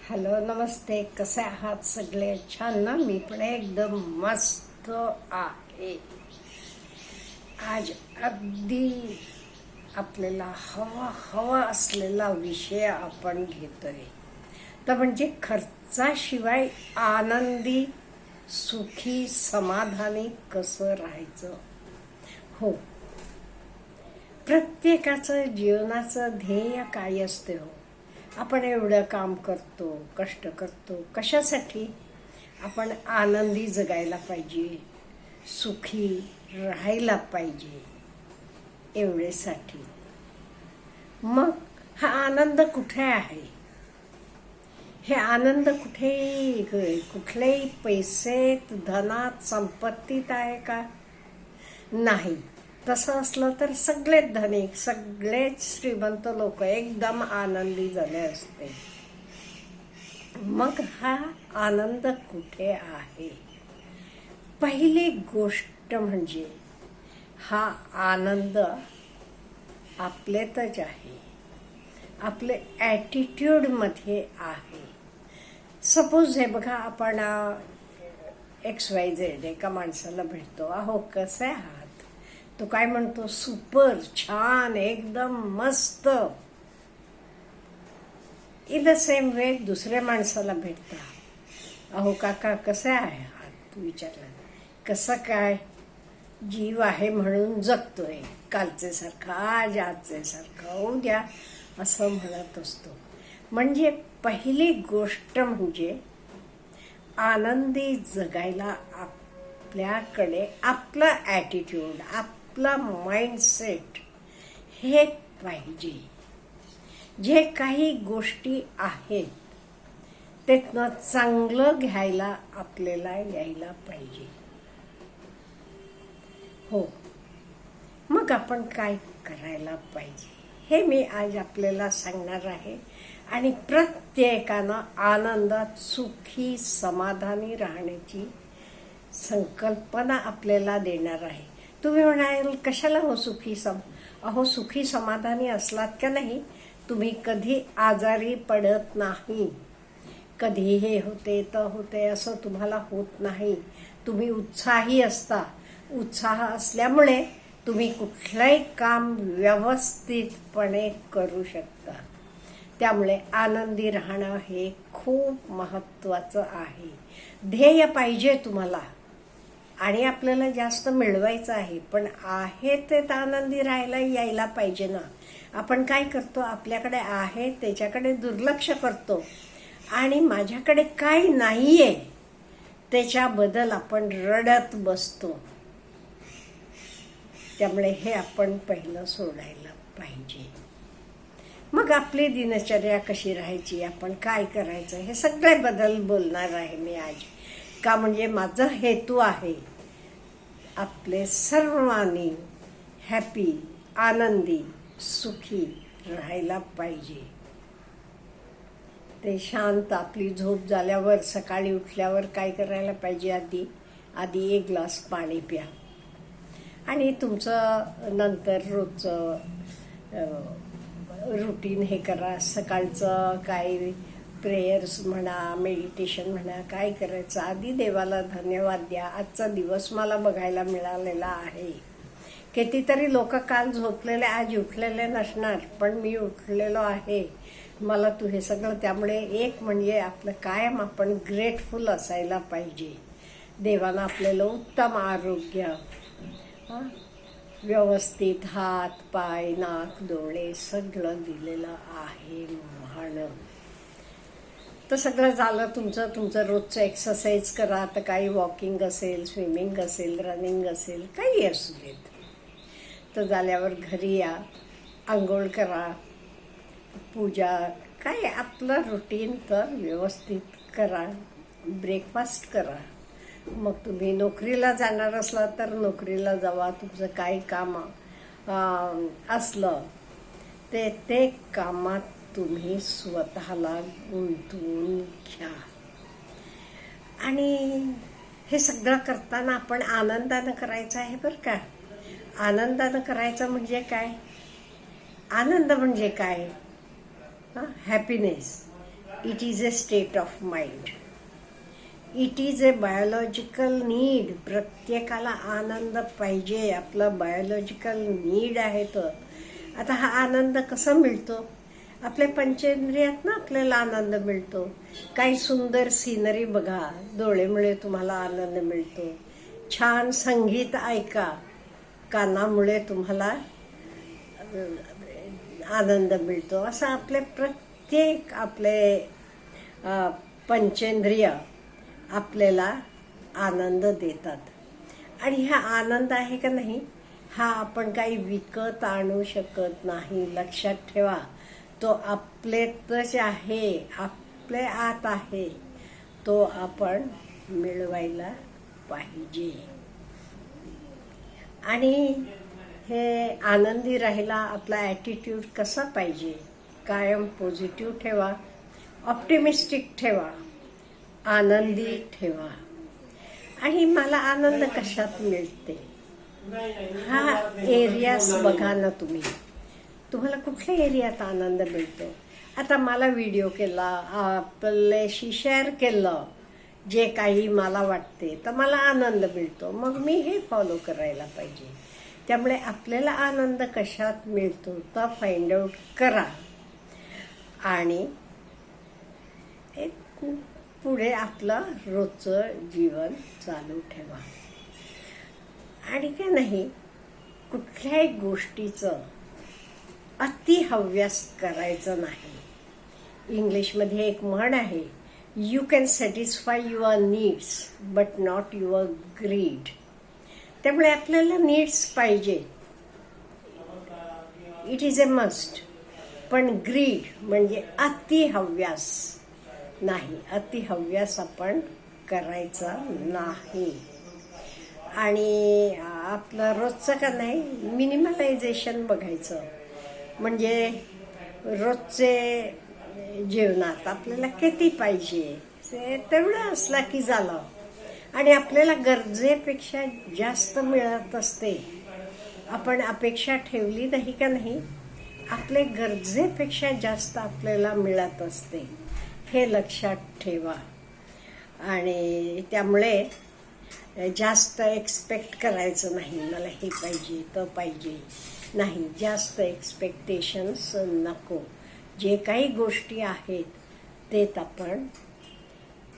Hello नमस्ते, कसे आहात सगळे? छान ना? मी पण एकदम मस्त आहे. आज अगदी आपल्याला हवा हवा असलेला विषय आपण घेतोय, तर म्हणजे खर्चाशिवाय आनंदी सुखी समाधानी कसं राहायचं. हो, प्रत्येकाचं जीवनाचं ध्येय काय असते हो? आपण एवढं काम करतो, कष्ट करतो, कशासाठी? आपण आनंदी जगायला पाहिजे, सुखी राहायला पाहिजे, एवढेसाठी. मग हा आनंद कुठे आहे? हे आनंद कुठलेही पैसेत, धनात, संपत्तीत आहे का? नाही. तसं असलं तर सगळेच धनिक, सगळेच श्रीमंत लोक एकदम आनंदी झाले असते. मग हा आनंद कुठे आहे? पहिली गोष्ट म्हणजे हा आनंद आपल्यातच आहे, आपले ॲटिट्यूडमध्ये आहे. सपोज हे बघा, आपण XYZ एका माणसाला भेटतो, अहो कसे आहात? तो काय म्हणतो? सुपर, छान, एकदम मस्त. इन द सेम वे दुसऱ्या माणसाला भेटता, अहो काका कसे आहात? विचारलं, कसं काय? जीव आहे म्हणून जगतोय, कालचे सारखं आज, आजचे सारखं उद्या, असं म्हणत असतो. म्हणजे पहिली गोष्ट म्हणजे आनंदी जगायला आपल्याकडे आपला ॲटिट्यूड, आपला माइंडसेट हे पाहिजे. जे काही गोष्टी आहेत त्यातनं चांगलं घ्यायला आपल्याला यायला पाहिजे. हो, मग आपण काय करायला पाहिजे हे मी आज आपल्याला सांगणार आहे. आणि प्रत्येकानं आनंदात सुखी समाधानी राहण्याची संकल्पना आपल्याला देणार आहे. तुम्ही म्हणाल, कशाला हो सुखी अहो सुखी समाधानी असलात का नाही, तुम्ही कधी आजारी पडत नाही, कधी हे होते तर होते असं तुम्हाला होत नाही. तुम्ही उत्साही असता. उत्साह असल्यामुळे तुम्ही कुठलंही काम व्यवस्थितपणे करू शकता. त्यामुळे आनंदी राहणं हे खूप महत्त्वाचं आहे. ध्येय पाहिजे तुम्हाला, आणि आपल्याला जास्त मिळवायचं आहे, पण आहे ते आनंदी राहायला यायला पाहिजे ना. आपण काय करतो? आपल्याकडे आहे त्याच्याकडे दुर्लक्ष करतो, आणि माझ्याकडे काय नाहीये त्याच्याबद्दल आपण रडत बसतो. त्यामुळे हे आपण पहिलं सोडायला पाहिजे. मग आपली दिनचर्या कशी राहायची, आपण काय करायचं, हे सगळे बदल बोलणार आहे मी आज. का म्हणजे माझा हेतू आहे आपले सर्वांनी हॅपी, आनंदी, सुखी राहायला पाहिजे. ते शांत, आपली झोप झाल्यावर सकाळी उठल्यावर काय करायला पाहिजे? आधी एक ग्लास पाणी प्या, आणि तुमचं नंतर रोजचं रुटीन हे करा. सकाळचं काय प्रेयर्स म्हणा, मेडिटेशन म्हणा, काय करायचं, आधी देवाला धन्यवाद द्या. आजचा दिवस मला बघायला मिळालेला आहे. कितीतरी लोक काल झोपलेले आज उठलेले नसणार, पण मी उठलेलो आहे, मला तू हे सगळं. त्यामुळे एक म्हणजे आपलं कायम आपण ग्रेटफुल असायला पाहिजे. देवानं आपल्याला उत्तम आरोग्य, व्यवस्थित हात पाय नाक डोळे सगळं दिलेलं आहे म्हणून. तर सगळं झालं तुमचं रोजचं एक्सरसाइज करा. आता काही वॉकिंग असेल, स्विमिंग असेल, रनिंग असेल, काही असू देत. तर झाल्यावर घरी या, आंघोळ करा, पूजा, काय आपलं रुटीन तर व्यवस्थित करा, ब्रेकफास्ट करा. मग तुम्ही नोकरीला जाणार असला तर नोकरीला जावा. तुमचं काही काम असलं ते कामात तुम्ही स्वतःला गुंतवून घ्या. आणि हे सगळं करताना आपण आनंदानं करायचं आहे बरं का. आनंदानं करायचं म्हणजे काय? आनंद म्हणजे काय? Happiness. It is a state of mind. It is a biological need. प्रत्येकाला आनंद पाहिजे, आपलं बायोलॉजिकल नीड आहे. तर आता हा आनंद कसा मिळतो? आपल्या पंचेंद्रियात ना आपल्याला आनंद मिळतो. काही सुंदर सिनरी बघा, डोळेमुळे तुम्हाला आनंद मिळतो. छान संगीत ऐका, कानामुळे तुम्हाला आनंद मिळतो. असं आपले प्रत्येक पंचेंद्रिय आपल्याला आनंद देतात. आणि हा आनंद आहे का नाही, हा आपण काही विकत आणू शकत नाही. लक्षात ठेवा, तो आपलेतच आहे, आपले आत आहे. तो आपण मिळवायला पाहिजे. आणि हे आनंदी राहायला आपला ॲटिट्यूड कसा पाहिजे? कायम पॉझिटिव्ह ठेवा, ऑप्टिमिस्टिक ठेवा, आनंदी ठेवा. आणि मला आनंद कशात मिळते? हा एरियाज बघा ना तुम्ही, तुम्हाला कुठल्या एरियात आनंद मिळतो? आता मला व्हिडिओ केला, आपल्याशी शेअर केलं जे काही मला वाटते, तर मला आनंद मिळतो. मग मी हे फॉलो करायला पाहिजे. त्यामुळे आपल्याला आनंद कशात मिळतो तर फाइंड आउट करा आणि पुढे आपलं रोजचं जीवन चालू ठेवा. आणि काय नाही, कुठल्याही गोष्टीचं अति हव्यास करायचं नाही. इंग्लिशमध्ये एक म्हण आहे, you can satisfy your needs but not your greed. त्यामुळे आपल्याला नीड्स पाहिजे, इट इज अ मस्ट. पण ग्रीड म्हणजे अति हव्यास नाही. अति हव्यास आपण करायचा नाही. आणि आपलं रोजचं का नाही, मिनिमलायझेशन बघायचं. म्हणजे रोजचे जीवनात आपल्याला किती पाहिजे तेवढं असला की झालं. आणि आपल्याला गरजेपेक्षा जास्त मिळत असते. आपण अपेक्षा ठेवली नाही का नाही, आपले गरजेपेक्षा जास्त आपल्याला मिळत असते. हे लक्षात ठेवा. आणि त्यामुळे जास्त एक्सपेक्ट करायचं नाही, मला हे पाहिजे तर पाहिजे नाही. जास्त एक्सपेक्टेशन्स नको. जे काही गोष्टी आहेत तेच आपण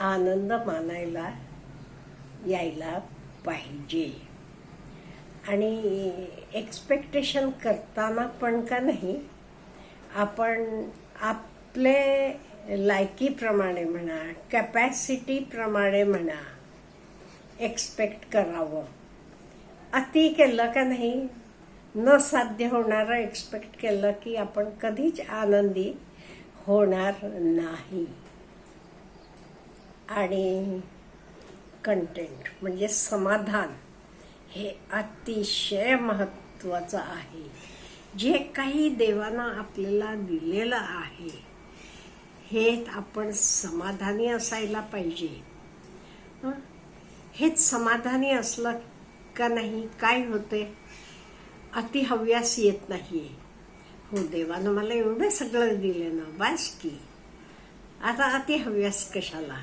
आनंद मानायला यायला पाहिजे. आणि एक्सपेक्टेशन करताना पण का नाही, आपण आपले लायकीप्रमाणे म्हणा, कॅपॅसिटीप्रमाणे म्हणा, एक्सपेक्ट करावं. अति केलं का नाही, न साध्य होणारं एक्सपेक्ट केलं की आपण कधीच आनंदी होणार नाही. आणि कंटेंट म्हणजे समाधान हे अतिशय महत्त्वाचं आहे. जे काही देवानं आपल्याला दिलेलं आहे हे आपण समाधानी असायला पाहिजे. हेच समाधानी असलं का नाही, काय होते, अतिहव्यास येत नाहीये. हो, देवानं मला एवढं सगळं दिलं ना, बस की आता अतिहव्यास कशाला,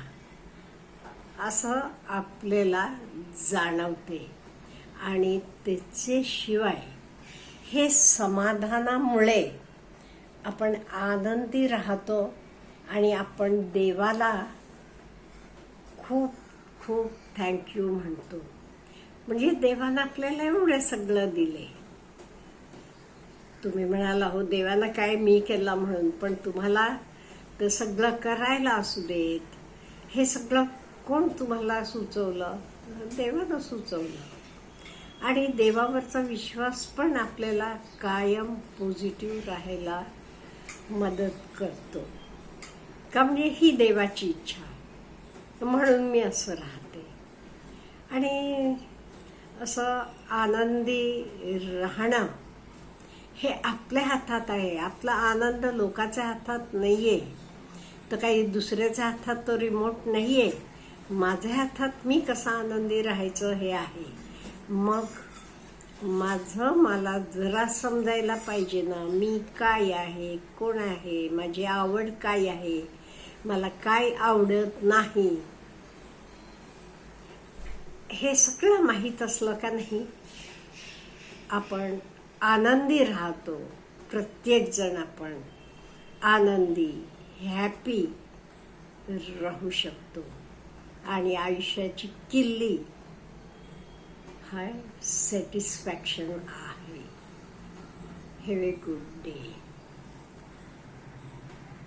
असं आपल्याला जाणवते. आणि त्याच्याशिवाय हे समाधानामुळे आपण आनंदी राहतो आणि आपण देवाला खूप खूप थँक्यू म्हणतो. म्हणजे देवानं आपल्याला एवढं सगळं दिले. तुम्ही म्हणाला, हो देवानं काय मी केलं म्हणून, पण तुम्हाला ते सगळं करायला असू देत. हे सगळं कोण तुम्हाला सुचवलं? देवानं सुचवलं. आणि देवावरचा विश्वास पण आपल्याला कायम पॉझिटिव्ह राहायला मदत करतो. का म्हणजे ही देवाची इच्छा, म्हणून मी असं राहते. आणि असं आनंदी राहणं हे आपल्या हातात आहे. आपला आनंद लोकांच्या हातात नाहीये, तर काही दुसऱ्याच्या हातात तो रिमोट नाहीये. माझ्या हातात मी कसा आनंदी राहायचं हे आहे. मग माझं मला जरा समजायला पाहिजे ना, मी काय आहे, कोण आहे, माझी आवड काय आहे, मला काय आवडत नाही, हे सगळं माहीत असलं का नाही, आपण आनंदी राहतो. प्रत्येक जण आपण आनंदी, हॅपी राहू शकतो. आणि आयुष्याची किल्ली हा सॅटिस्फॅक्शन आहे. Have a good day.